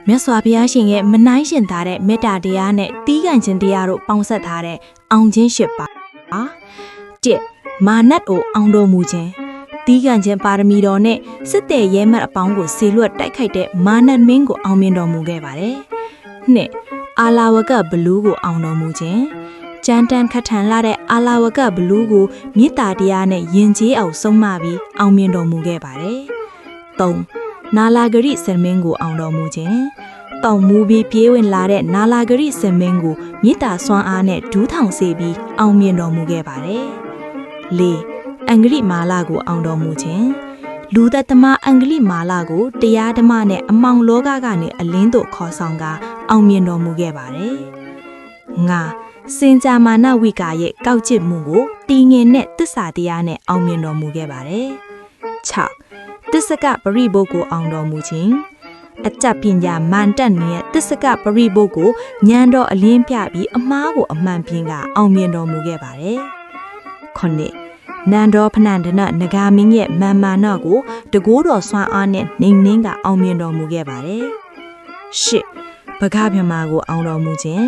မြတ်စွာဘုရားရှင်ရဲ့မနှိုင်းရှင်ထားတဲ့မေတ္တာတရားနဲ့တီးကန်ခြင်းတရားတို့ပေါင်းစပ်ထားတဲ့အောင်ခြင်း၈ပါး1မာနတ်ကိုအောင်တော်မူခြင်းတီးကန်ခြင်းပါရမီတော်နဲ့စစ်တဲ့ရဲမတ်အပေါင်းကိုဆေလွတ်တိုက်ခိုက်တဲ့မာနတ်မင်းကိုအောင်မြင်တော်မူခဲ့ပါတယ်2အာလာဝကဘလူးကိုအောင်တော်မူခြင်းကြမ်းတမ်းခတ်ထန်လာတဲ့အာလာဝကဘလူးကိုမေတ္တာတရားနဲ့ယဉ်ကျေးအောင်ဆုံးမပြီးအောင်မြင်တော်မူခဲ့ပါတယ်3နာလာဂရိစင်မင်းကိုအောင်တော်မူခြင်းတောင်မူပြီးပြေးဝင်လာတဲ့နာလာဂရိစင်မင်းကိုမေတ္တာစွမ်းအားနဲ့ဒူးထောင်စေပြီးအောင်မြင်တော်မူခဲ့ပါတယ်4အင်္ဂလိမာလာကိုအောင်တော်မူခြင်းလူသက်သမားအင်္ဂလိမာလာကိုတရားဓမ္မနဲ့အမောင်လောကကနေအလင်းသို့ခေါ်ဆောင်ကအောင်မြင်တော်မူခဲ့ပါတယ်5စင်ကြမာနဝိကာရဲ့ကောက်ကျစ်မှုကိုတီငင်နဲ့တစ္ဆာတရားနဲ့အောင်မြင်တော်မူခဲ့ပါတယ်6တစ္ဆကပရိဘုတ်ကိုအောင်တော်မူခြင်းအကြပ်ပညာမန်တက်နေတဲ့တစ္ဆကပရိဘုတ်ကိုဉာဏ်တော်အလင်းပြပြီးအမားကိုအမှန်ပြင်းကအောင်မြင်တော်မူခဲ့ပါတယ်9နန္ဒောဖနန္ဒနနဂါမင်းရဲ့မာမာနကိုတကိုးတော်ဆွမ်းအားနဲ့နှိမ်နှင်းကအောင်မြင်တော်မူခဲ့ပါတယ်10ပကဗြဟ္မာကိုအောင်တော်မူခြင်း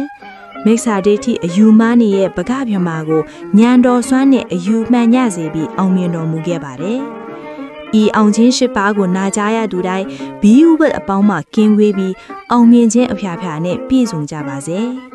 မိစ္ဆာဒိဋ္ဌိအယူမှားနေရဲ့ပကဗြဟ္မာကိုဉာဏ်တော်စွမ်းနဲ့အယူမှန်ညစေပြီးအောင်မြင်တော်မူခဲ့ပါတယ်ဤအောင်ခြင်း၈ပါးကိုနာကြားရသူတိုင်းဘီဥပဒ်အပေါင်းမှကင်းဝေးပြီးအောင်မြင်ခြင်းအဖျားဖျားနဲ့ပြည့်စုံကြပါစေ။